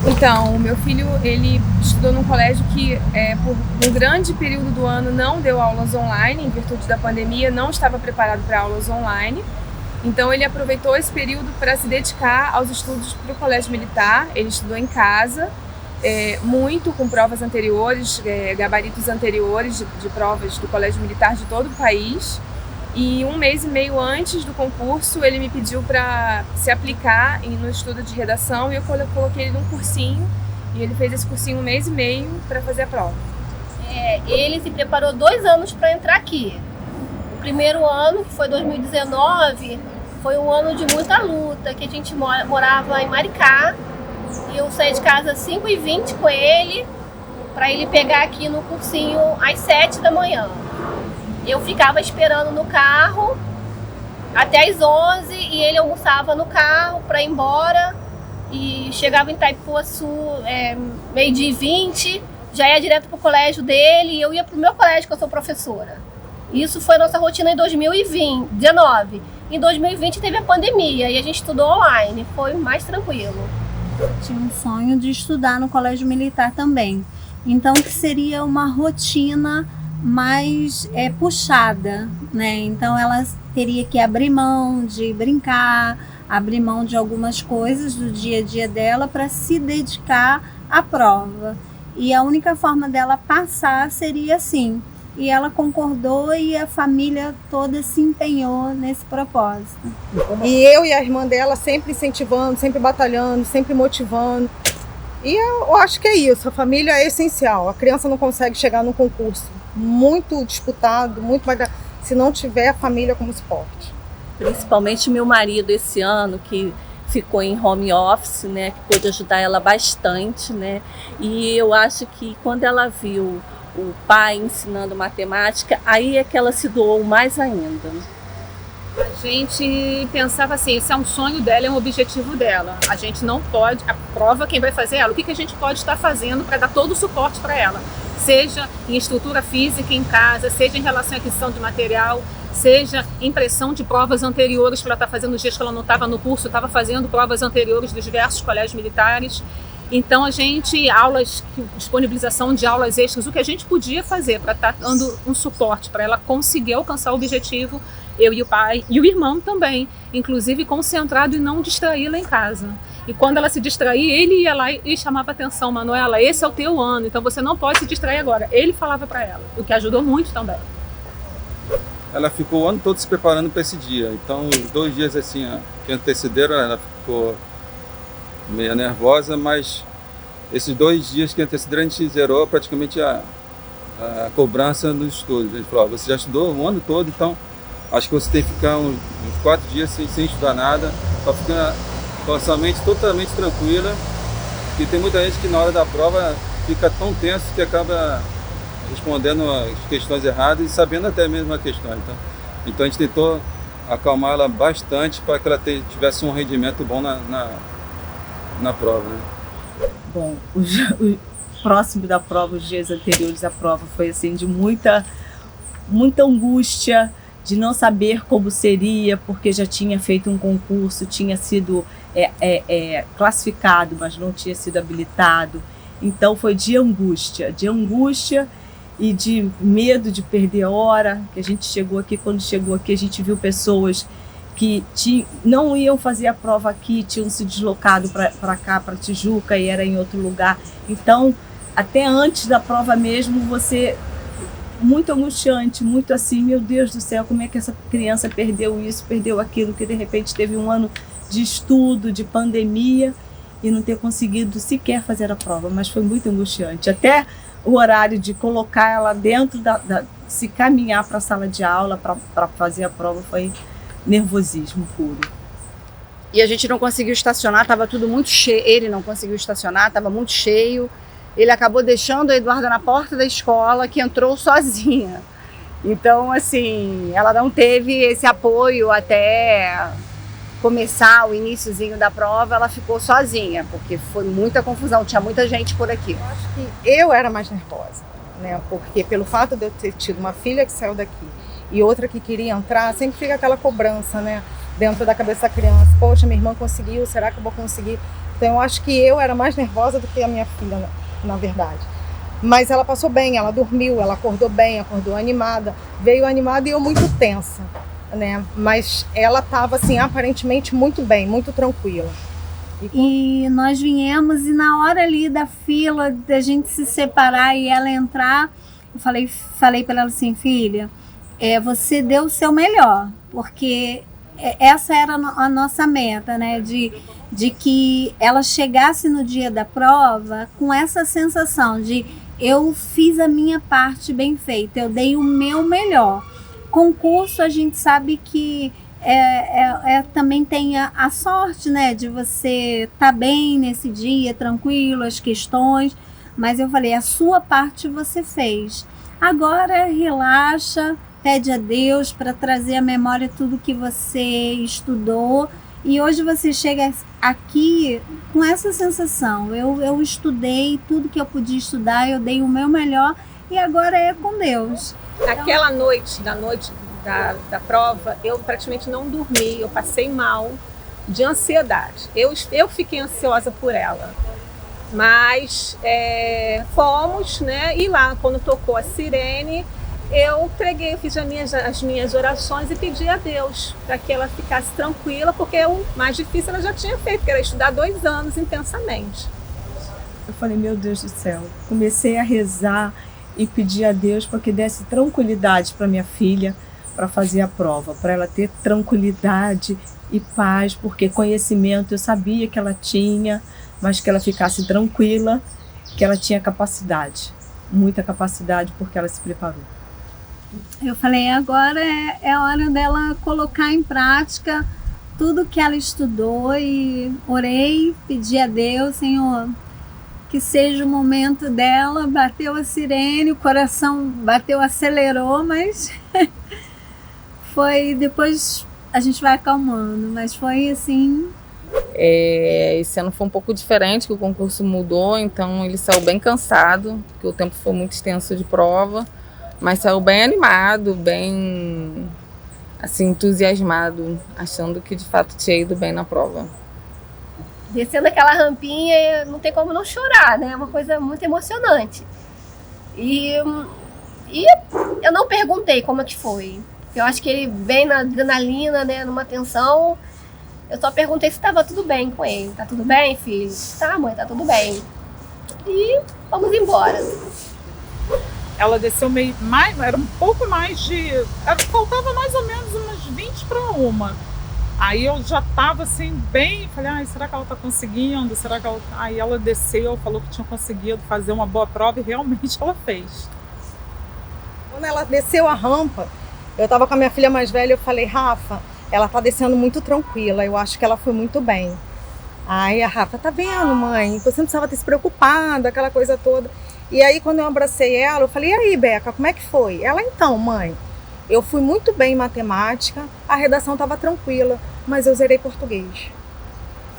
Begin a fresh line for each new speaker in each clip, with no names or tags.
Então, o meu filho, ele estudou num colégio que, por um grande período do ano, não deu aulas online, em virtude da pandemia, não estava preparado para aulas online. Então, ele aproveitou esse período para se dedicar aos estudos para o colégio militar. Ele estudou em casa, muito com provas anteriores, gabaritos anteriores de provas do colégio militar de todo o país. E 1 mês e meio antes do concurso, ele me pediu para se aplicar no estudo de redação e eu coloquei ele num cursinho. E ele fez esse cursinho 1 mês e meio para fazer a prova.
Ele se preparou 2 anos para entrar aqui. O primeiro ano, que foi 2019, foi um ano de muita luta, que a gente morava em Maricá. E eu saí de casa às 5h20 com ele, para ele pegar aqui no cursinho às 7 da manhã. Eu ficava esperando no carro até às 11 e ele almoçava no carro para ir embora e chegava em Itaipuaçu 12h20, já ia direto pro colégio dele e eu ia pro meu colégio, que eu sou professora. Isso foi nossa rotina em 2019. Em 2020 teve a pandemia e a gente estudou online, foi mais tranquilo.
Tinha um sonho de estudar no colégio militar também, então que seria uma rotina mais puxada, né? Então ela teria que abrir mão de brincar, abrir mão de algumas coisas do dia a dia dela para se dedicar à prova. E a única forma dela passar seria assim. E ela concordou e a família toda se empenhou nesse propósito.
E eu e a irmã dela sempre incentivando, sempre batalhando, sempre motivando. E eu acho que é isso, a família é essencial. A criança não consegue chegar num concurso muito disputado, muito mais, se não tiver a família como suporte.
Principalmente meu marido esse ano, que ficou em home office, né, que pôde ajudar ela bastante, né? E eu acho que quando ela viu o pai ensinando matemática, aí é que ela se doou mais ainda.
A gente pensava assim, esse é um sonho dela, é um objetivo dela. A gente não pode, a prova quem vai fazer é ela. O que a gente pode estar fazendo para dar todo o suporte para ela? Seja em estrutura física em casa, seja em relação à aquisição de material, seja impressão de provas anteriores, para ela estar fazendo os dias que ela não estava no curso, estava fazendo provas anteriores dos diversos colégios militares. Então a gente, disponibilização de aulas extras, o que a gente podia fazer para estar dando um suporte para ela conseguir alcançar o objetivo, eu e o pai, e o irmão também, inclusive concentrado e não distraí-la em casa. E quando ela se distraía, ele ia lá e chamava atenção, Manuela, esse é o teu ano, então você não pode se distrair agora. Ele falava para ela, o que ajudou muito também.
Ela ficou o ano todo se preparando para esse dia, então os 2 dias assim, que antecederam, ela ficou meio nervosa, mas esses 2 dias que antecederam a gente zerou praticamente a cobrança nos estudos. A gente falou, você já estudou o ano todo, então acho que você tem que ficar uns 4 dias sem estudar nada, para ficar com a sua mente totalmente tranquila, e tem muita gente que na hora da prova fica tão tenso que acaba respondendo as questões erradas e sabendo até mesmo a questão. Então a gente tentou acalmar ela bastante para que ela tivesse um rendimento bom na prova, né?
Bom, o próximo da prova, os dias anteriores à prova, foi assim de muita angústia, de não saber como seria, porque já tinha feito um concurso, tinha sido classificado, mas não tinha sido habilitado. Então foi de angústia e de medo de perder a hora, que a gente chegou aqui, quando chegou aqui a gente viu pessoas que não iam fazer a prova aqui, tinham se deslocado para cá, para Tijuca, e era em outro lugar. Então, até antes da prova mesmo, muito angustiante, muito assim, meu Deus do céu, como é que essa criança perdeu isso, perdeu aquilo, que de repente teve um ano de estudo, de pandemia, e não ter conseguido sequer fazer a prova, mas foi muito angustiante. Até o horário de colocar ela dentro se caminhar para a sala de aula para fazer a prova foi nervosismo puro.
E a gente não conseguiu estacionar, estava tudo muito cheio, ele não conseguiu estacionar, estava muito cheio. Ele acabou deixando a Eduarda na porta da escola, que entrou sozinha. Então, assim, ela não teve esse apoio até começar o iniciozinho da prova, ela ficou sozinha, porque foi muita confusão, tinha muita gente por aqui.
Eu acho que eu era mais nervosa, né? Porque pelo fato de eu ter tido uma filha que saiu daqui e outra que queria entrar, sempre fica aquela cobrança, né? dentro da cabeça da criança. Poxa, minha irmã conseguiu, será que eu vou conseguir? Então eu acho que eu era mais nervosa do que a minha filha, na verdade. Mas ela passou bem, ela dormiu, ela acordou bem, acordou animada. Veio animada e eu muito tensa, né? Mas ela estava, assim, aparentemente muito bem, muito tranquila.
E nós viemos e na hora ali da fila, da gente se separar e ela entrar, eu falei para ela assim, filha, você deu o seu melhor, porque essa era a nossa meta, né? De que ela chegasse no dia da prova com essa sensação de eu fiz a minha parte bem feita, eu dei o meu melhor. Concurso, a gente sabe que também tem a sorte, né, de você estar bem nesse dia, tranquilo, as questões, mas eu falei, a sua parte você fez. Agora relaxa, pede a Deus para trazer à memória tudo que você estudou. E hoje você chega aqui com essa sensação, eu estudei tudo que eu podia estudar, eu dei o meu melhor e agora é com Deus.
Aquela noite da prova, eu praticamente não dormi, eu passei mal de ansiedade. Eu fiquei ansiosa por ela, mas fomos, né? E lá, quando tocou a sirene, eu fiz as minhas orações e pedi a Deus para que ela ficasse tranquila, porque o mais difícil ela já tinha feito, que era estudar 2 anos intensamente.
Eu falei, meu Deus do céu, comecei a rezar e pedir a Deus para que desse tranquilidade para minha filha para fazer a prova, para ela ter tranquilidade e paz, porque conhecimento eu sabia que ela tinha, mas que ela ficasse tranquila, que ela tinha capacidade, muita capacidade, porque ela se preparou.
Eu falei, agora é a hora dela colocar em prática tudo que ela estudou e orei, pedi a Deus, Senhor, que seja o momento dela. Bateu a sirene, o coração bateu, acelerou, mas foi, depois a gente vai acalmando, mas foi assim.
Esse ano foi um pouco diferente, que o concurso mudou, então ele saiu bem cansado, porque o tempo foi muito extenso de prova. Mas saiu bem animado, bem assim, entusiasmado, achando que de fato tinha ido bem na prova.
Descendo aquela rampinha, não tem como não chorar, né? É uma coisa muito emocionante. E eu não perguntei como é que foi. Eu acho que ele vem na adrenalina, né? Numa tensão. Eu só perguntei se estava tudo bem com ele. Tá tudo bem, filho? Tá, mãe, tá tudo bem. E vamos embora.
Ela desceu era um pouco mais de... faltava mais ou menos umas 20 para 1. Aí eu já estava assim, bem... Falei, será que ela está conseguindo? Será que ela... Aí ela desceu, falou que tinha conseguido fazer uma boa prova e realmente ela fez.
Quando ela desceu a rampa, eu estava com a minha filha mais velha, eu falei, Rafa, ela está descendo muito tranquila, eu acho que ela foi muito bem. Aí a Rafa, tá vendo, mãe? Você não precisava ter se preocupado, aquela coisa toda. E aí, quando eu abracei ela, eu falei, e aí, Beca, como é que foi? Ela, então, mãe, eu fui muito bem em matemática, a redação estava tranquila, mas eu zerei português.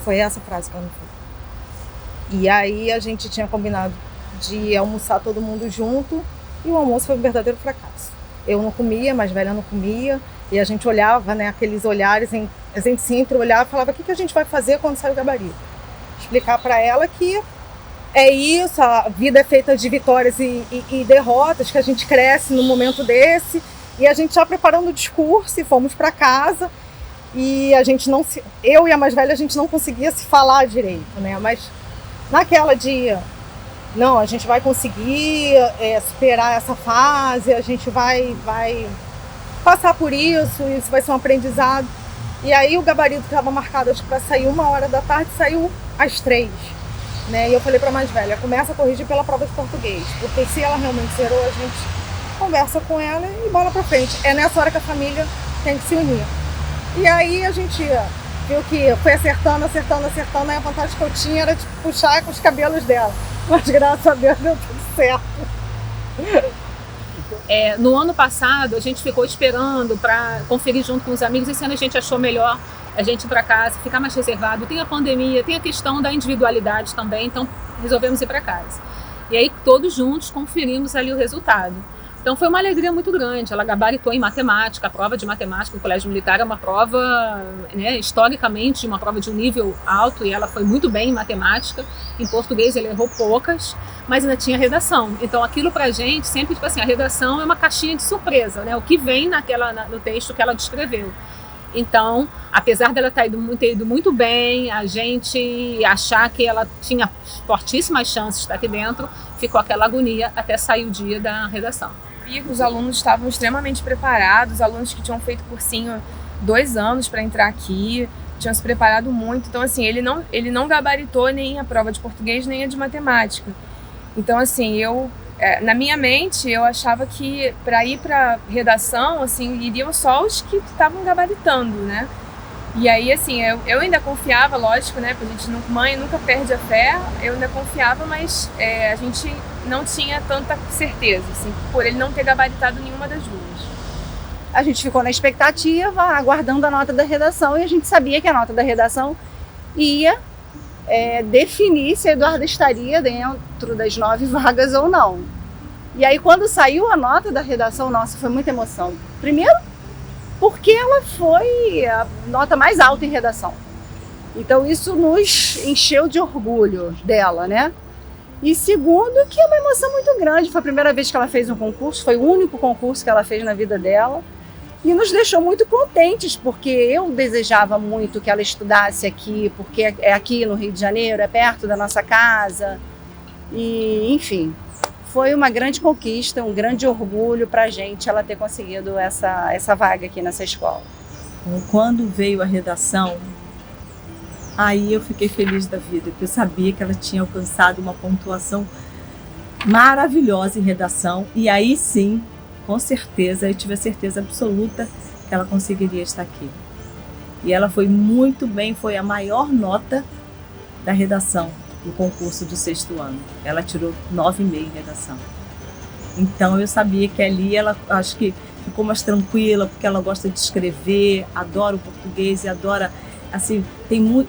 Foi essa frase que ela me falou. E aí, a gente tinha combinado de almoçar todo mundo junto, e o almoço foi um verdadeiro fracasso. Eu não comia, a mais velha não comia, e a gente olhava, né, aqueles olhares, a gente se olhava e falava, o que a gente vai fazer quando sai o gabarito? Explicar para ela que é isso, a vida é feita de vitórias e derrotas, que a gente cresce num momento desse. E a gente já preparando o discurso e fomos para casa. E a gente eu e a mais velha, a gente não conseguia se falar direito, né? Mas naquela dia, não, a gente vai conseguir superar essa fase, a gente vai passar por isso vai ser um aprendizado. E aí o gabarito que estava marcado para sair 13h, saiu às 3h. Né? E eu falei para a mais velha, começa a corrigir pela prova de português, porque se ela realmente zerou, a gente conversa com ela e bola para frente. É nessa hora que a família tem que se unir. E aí a gente viu que foi acertando, e a vontade que eu tinha era de puxar com os cabelos dela. Mas graças a Deus deu tudo certo.
No ano passado, a gente ficou esperando para conferir junto com os amigos. Esse ano a gente achou melhor a gente ir para casa, ficar mais reservado. Tem a pandemia, tem a questão da individualidade também, então resolvemos ir para casa. E aí todos juntos conferimos ali o resultado. Então foi uma alegria muito grande. Ela gabaritou em matemática. A prova de matemática no Colégio Militar é uma prova, né, historicamente, uma prova de um nível alto, e ela foi muito bem em matemática. Em português ele errou poucas, mas ainda tinha redação. Então aquilo pra gente sempre, tipo assim, a redação é uma caixinha de surpresa, né? O que vem no texto que ela descreveu. Então, apesar dela ter ido muito bem, a gente achar que ela tinha fortíssimas chances de estar aqui dentro, ficou aquela agonia até sair o dia da redação.
Vi que os alunos estavam extremamente preparados, alunos que tinham feito cursinho 2 anos para entrar aqui, tinham se preparado muito. Então, assim, ele não gabaritou nem a prova de português, nem a de matemática. Então, assim, na minha mente, eu achava que para ir para redação, assim, iriam só os que estavam gabaritando, né? E aí, assim, eu ainda confiava, lógico, né? Porque a gente, mãe nunca perde a fé, eu ainda confiava, mas a gente não tinha tanta certeza, assim, por ele não ter gabaritado nenhuma das duas.
A gente ficou na expectativa, aguardando a nota da redação, e a gente sabia que a nota da redação ia definir se a Eduarda estaria dentro das 9 vagas ou não. E aí, quando saiu a nota da redação, nossa, foi muita emoção. Primeiro, porque ela foi a nota mais alta em redação. Então, isso nos encheu de orgulho dela, né? E segundo, que é uma emoção muito grande. Foi a primeira vez que ela fez um concurso, foi o único concurso que ela fez na vida dela. E nos deixou muito contentes, porque eu desejava muito que ela estudasse aqui, porque é aqui no Rio de Janeiro, é perto da nossa casa. E, enfim, foi uma grande conquista, um grande orgulho para a gente ela ter conseguido essa vaga aqui nessa escola.
Quando veio a redação, aí eu fiquei feliz da vida, porque eu sabia que ela tinha alcançado uma pontuação maravilhosa em redação, e aí sim, com certeza, eu tive a certeza absoluta que ela conseguiria estar aqui. E ela foi muito bem, foi a maior nota da redação no concurso do 6º ano. Ela tirou 9,5 em redação. Então eu sabia que ali ela, acho que ficou mais tranquila, porque ela gosta de escrever, adora o português e adora, assim,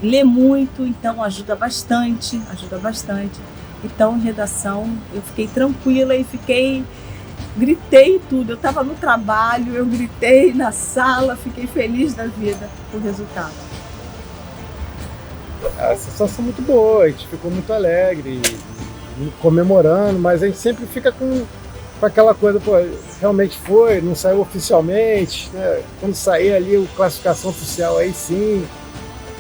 lê muito, então ajuda bastante. Então em redação eu fiquei tranquila e gritei tudo. Eu estava no trabalho, eu gritei na sala, fiquei feliz da vida com o resultado.
A sensação muito boa, a gente ficou muito alegre, comemorando, mas a gente sempre fica com aquela coisa, pô, realmente foi, não saiu oficialmente, né? Quando sair ali a classificação oficial, aí sim,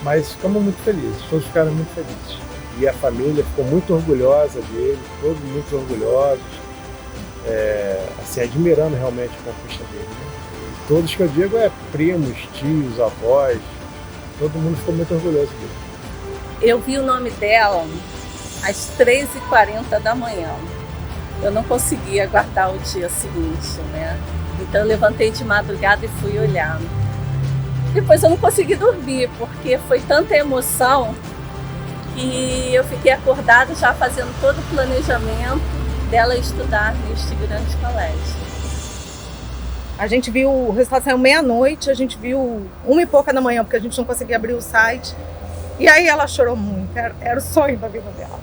mas ficamos muito felizes, todos ficaram muito felizes. E a família ficou muito orgulhosa dele, todos muito orgulhosos, assim, admirando realmente a conquista dele, né? E todos que eu digo primos, tios, avós, todo mundo ficou muito orgulhoso dele.
Eu vi o nome dela às 3h40 da manhã. Eu não conseguia aguardar o dia seguinte, né? Então eu levantei de madrugada e fui olhar. Depois eu não consegui dormir, porque foi tanta emoção que eu fiquei acordada já fazendo todo o planejamento dela estudar neste grande colégio.
A gente viu, o resultado saiu meia-noite, a gente viu 1h e pouca da manhã, porque a gente não conseguia abrir o site. E aí ela chorou muito, era o sonho da vida dela.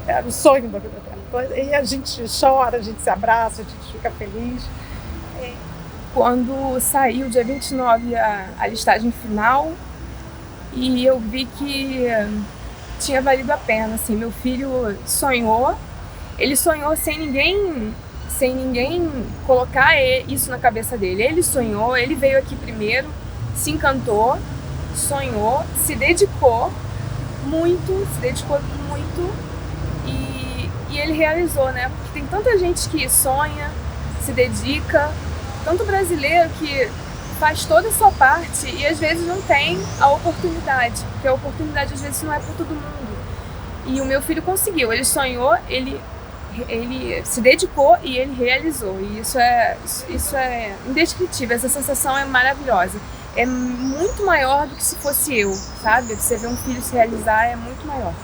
Era o sonho da vida dela. E a gente chora, a gente se abraça, a gente fica feliz.
Quando saiu dia 29 a listagem final, e eu vi que tinha valido a pena, assim, meu filho sonhou, ele sonhou sem ninguém colocar isso na cabeça dele. Ele sonhou, ele veio aqui primeiro, se encantou, sonhou, se dedicou muito e ele realizou, né? Porque tem tanta gente que sonha, se dedica, tanto brasileiro que faz toda a sua parte e às vezes não tem a oportunidade, porque a oportunidade às vezes não é para todo mundo. E o meu filho conseguiu, ele sonhou, ele se dedicou e ele realizou. E isso é indescritível, essa sensação é maravilhosa. É muito maior do que se fosse eu, sabe? Você ver um filho se realizar é muito maior.